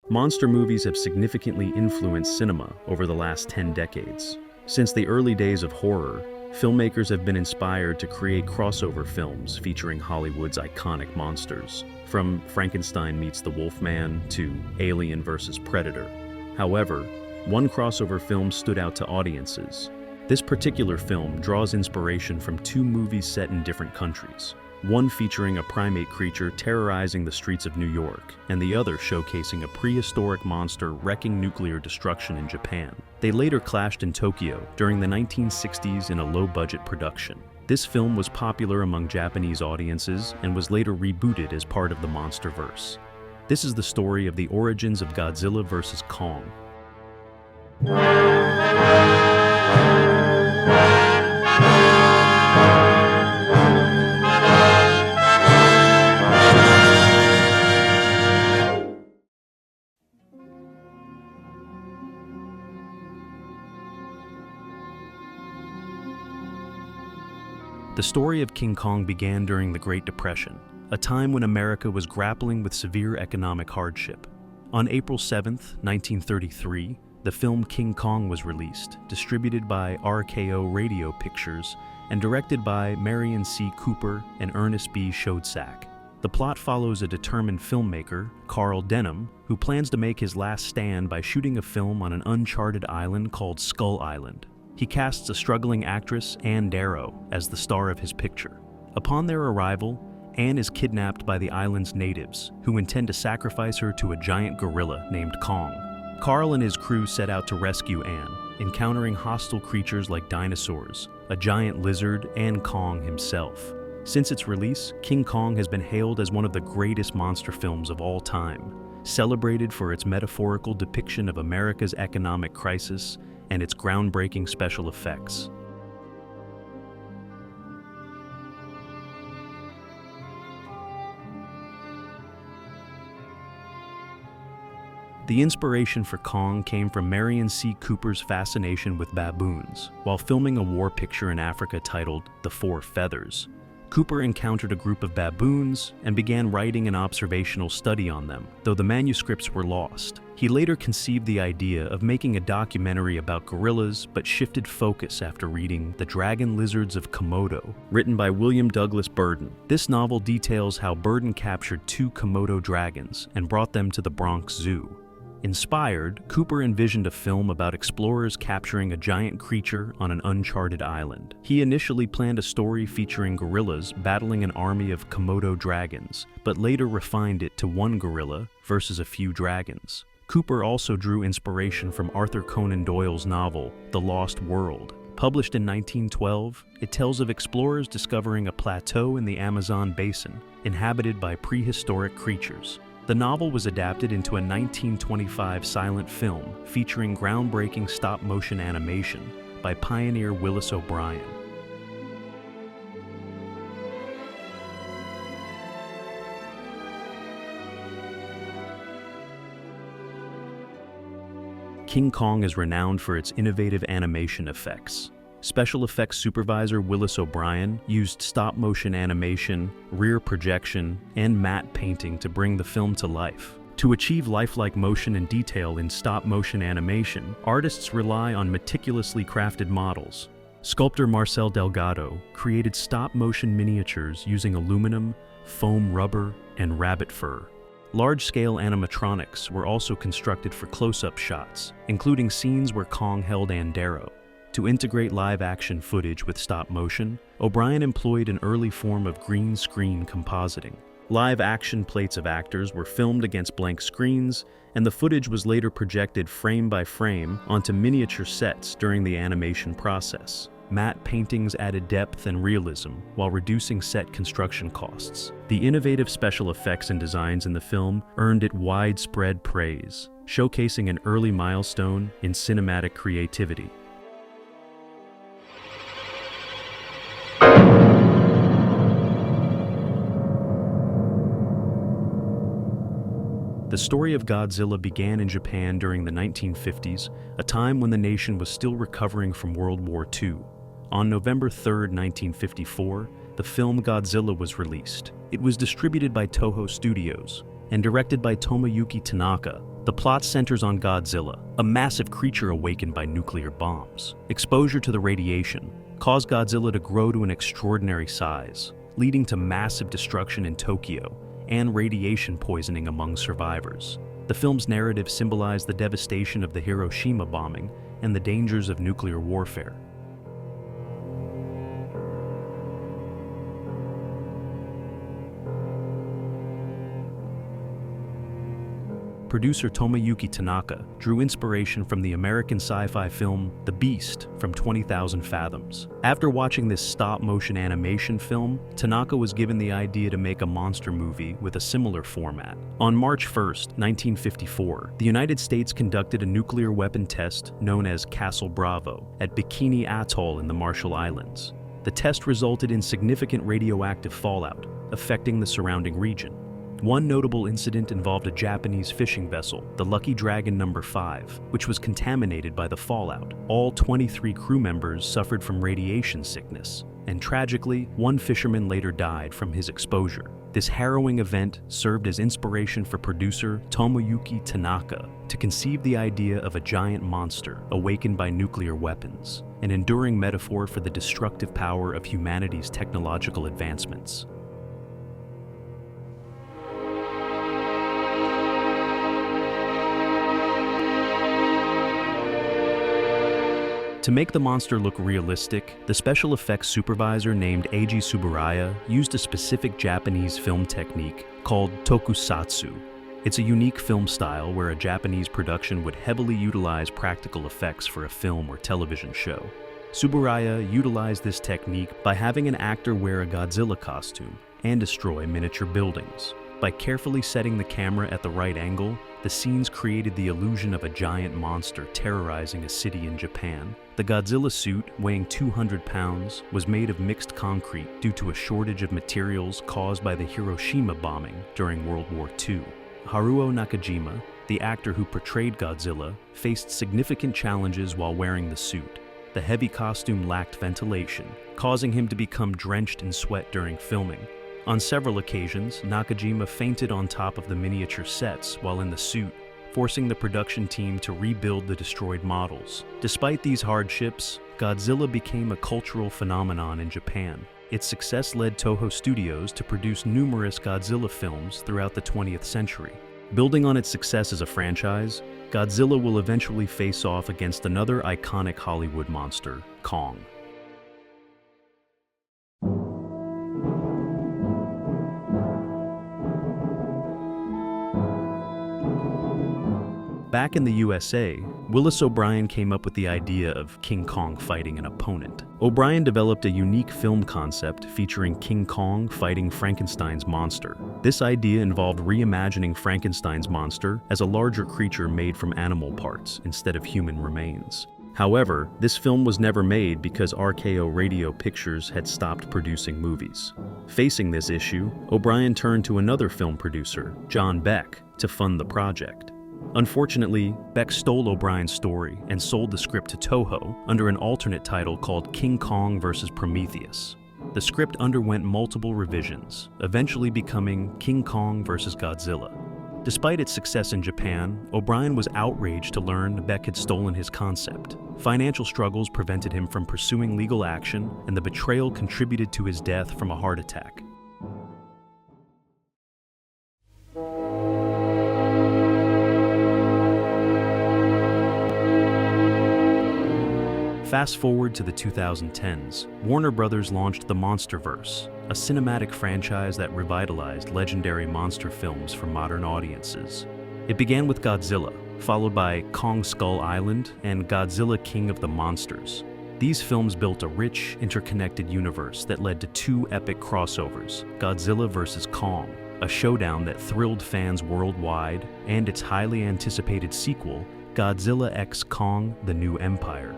Monster movies have significantly influenced cinema over the last 10 decades. Since the early days of horror, filmmakers have been inspired to create crossover films featuring Hollywood's iconic monsters, from Frankenstein meets the Wolfman to Alien vs. Predator. However, one crossover film stood out to audiences. This particular film draws inspiration from two movies set in different countries, one featuring a primate creature terrorizing the streets of New York, and the other showcasing a prehistoric monster wrecking nuclear destruction in Japan. They later clashed in Tokyo during the 1960s in a low-budget production. This film was popular among Japanese audiences and was later rebooted as part of the MonsterVerse. This is the story of the origins of Godzilla vs. Kong. The story of King Kong began during the Great Depression, a time when America was grappling with severe economic hardship. On April 7, 1933, the film King Kong was released, distributed by RKO Radio Pictures and directed by Marion C. Cooper and Ernest B. Schoedsack. The plot follows a determined filmmaker, Carl Denham, who plans to make his last stand by shooting a film on an uncharted island called Skull Island. He casts a struggling actress, Anne Darrow, as the star of his picture. Upon their arrival, Anne is kidnapped by the island's natives, who intend to sacrifice her to a giant gorilla named Kong. Carl and his crew set out to rescue Anne, encountering hostile creatures like dinosaurs, a giant lizard, and Kong himself. Since its release, King Kong has been hailed as one of the greatest monster films of all time, celebrated for its metaphorical depiction of America's economic crisis and its groundbreaking special effects. The inspiration for Kong came from Marion C. Cooper's fascination with baboons. While filming a war picture in Africa titled The Four Feathers, Cooper encountered a group of baboons and began writing an observational study on them, though the manuscripts were lost. He later conceived the idea of making a documentary about gorillas, but shifted focus after reading The Dragon Lizards of Komodo, written by William Douglas Burden. This novel details how Burden captured two Komodo dragons and brought them to the Bronx Zoo. Inspired, Cooper envisioned a film about explorers capturing a giant creature on an uncharted island. He initially planned a story featuring gorillas battling an army of Komodo dragons, but later refined it to one gorilla versus a few dragons. Cooper also drew inspiration from Arthur Conan Doyle's novel, The Lost World. Published in 1912, it tells of explorers discovering a plateau in the Amazon basin, inhabited by prehistoric creatures. The novel was adapted into a 1925 silent film featuring groundbreaking stop-motion animation by pioneer Willis O'Brien. King Kong is renowned for its innovative animation effects. Special effects supervisor Willis O'Brien used stop-motion animation, rear projection, and matte painting to bring the film to life. To achieve lifelike motion and detail in stop-motion animation, artists rely on meticulously crafted models. Sculptor Marcel Delgado created stop-motion miniatures using aluminum, foam rubber, and rabbit fur. Large-scale animatronics were also constructed for close-up shots, including scenes where Kong held Anne Darrow. To integrate live-action footage with stop-motion, O'Brien employed an early form of green screen compositing. Live-action plates of actors were filmed against blank screens, and the footage was later projected frame by frame onto miniature sets during the animation process. Matte paintings added depth and realism while reducing set construction costs. The innovative special effects and designs in the film earned it widespread praise, showcasing an early milestone in cinematic creativity. The story of Godzilla began in Japan during the 1950s, a time when the nation was still recovering from World War II. On November 3, 1954, the film Godzilla was released. It was distributed by Toho Studios and directed by Tomoyuki Tanaka, The plot centers on Godzilla, a massive creature awakened by nuclear bombs. Exposure to the radiation caused Godzilla to grow to an extraordinary size, leading to massive destruction in Tokyo and radiation poisoning among survivors. The film's narrative symbolized the devastation of the Hiroshima bombing and the dangers of nuclear warfare. Producer Tomoyuki Tanaka drew inspiration from the American sci-fi film The Beast from 20,000 Fathoms. After watching this stop-motion animation film, Tanaka was given the idea to make a monster movie with a similar format. On March 1st, 1954, the United States conducted a nuclear weapon test known as Castle Bravo at Bikini Atoll in the Marshall Islands. The test resulted in significant radioactive fallout, affecting the surrounding region. One notable incident involved a Japanese fishing vessel, the Lucky Dragon No. 5, which was contaminated by the fallout. All 23 crew members suffered from radiation sickness, and tragically, one fisherman later died from his exposure. This harrowing event served as inspiration for producer Tomoyuki Tanaka to conceive the idea of a giant monster awakened by nuclear weapons, an enduring metaphor for the destructive power of humanity's technological advancements. To make the monster look realistic, the special effects supervisor named Eiji Tsuburaya used a specific Japanese film technique called tokusatsu. It's a unique film style where a Japanese production would heavily utilize practical effects for a film or television show. Tsuburaya utilized this technique by having an actor wear a Godzilla costume and destroy miniature buildings. By carefully setting the camera at the right angle, the scenes created the illusion of a giant monster terrorizing a city in Japan. The Godzilla suit, weighing 200 pounds, was made of mixed concrete due to a shortage of materials caused by the Hiroshima bombing during World War II. Haruo Nakajima, the actor who portrayed Godzilla, faced significant challenges while wearing the suit. The heavy costume lacked ventilation, causing him to become drenched in sweat during filming. On several occasions, Nakajima fainted on top of the miniature sets while in the suit, forcing the production team to rebuild the destroyed models. Despite these hardships, Godzilla became a cultural phenomenon in Japan. Its success led Toho Studios to produce numerous Godzilla films throughout the 20th century. Building on its success as a franchise, Godzilla will eventually face off against another iconic Hollywood monster, Kong. Back in the USA, Willis O'Brien came up with the idea of King Kong fighting an opponent. O'Brien developed a unique film concept featuring King Kong fighting Frankenstein's monster. This idea involved reimagining Frankenstein's monster as a larger creature made from animal parts instead of human remains. However, this film was never made because RKO Radio Pictures had stopped producing movies. Facing this issue, O'Brien turned to another film producer, John Beck, to fund the project. Unfortunately, Beck stole O'Brien's story and sold the script to Toho under an alternate title called King Kong vs. Prometheus. The script underwent multiple revisions, eventually becoming King Kong vs. Godzilla. Despite its success in Japan, O'Brien was outraged to learn Beck had stolen his concept. Financial struggles prevented him from pursuing legal action, and the betrayal contributed to his death from a heart attack. Fast forward to the 2010s, Warner Brothers launched the MonsterVerse, a cinematic franchise that revitalized legendary monster films for modern audiences. It began with Godzilla, followed by Kong Skull Island and Godzilla King of the Monsters. These films built a rich, interconnected universe that led to two epic crossovers, Godzilla vs. Kong, a showdown that thrilled fans worldwide, and its highly anticipated sequel, Godzilla x Kong: The New Empire.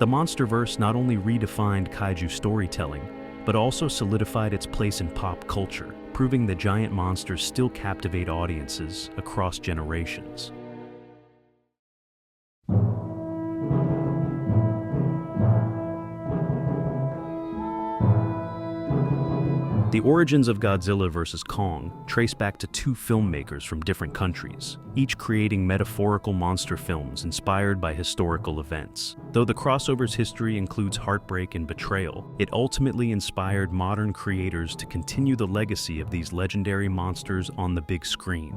The MonsterVerse not only redefined kaiju storytelling, but also solidified its place in pop culture, proving that giant monsters still captivate audiences across generations. The origins of Godzilla vs. Kong trace back to two filmmakers from different countries, each creating metaphorical monster films inspired by historical events. Though the crossover's history includes heartbreak and betrayal, it ultimately inspired modern creators to continue the legacy of these legendary monsters on the big screen.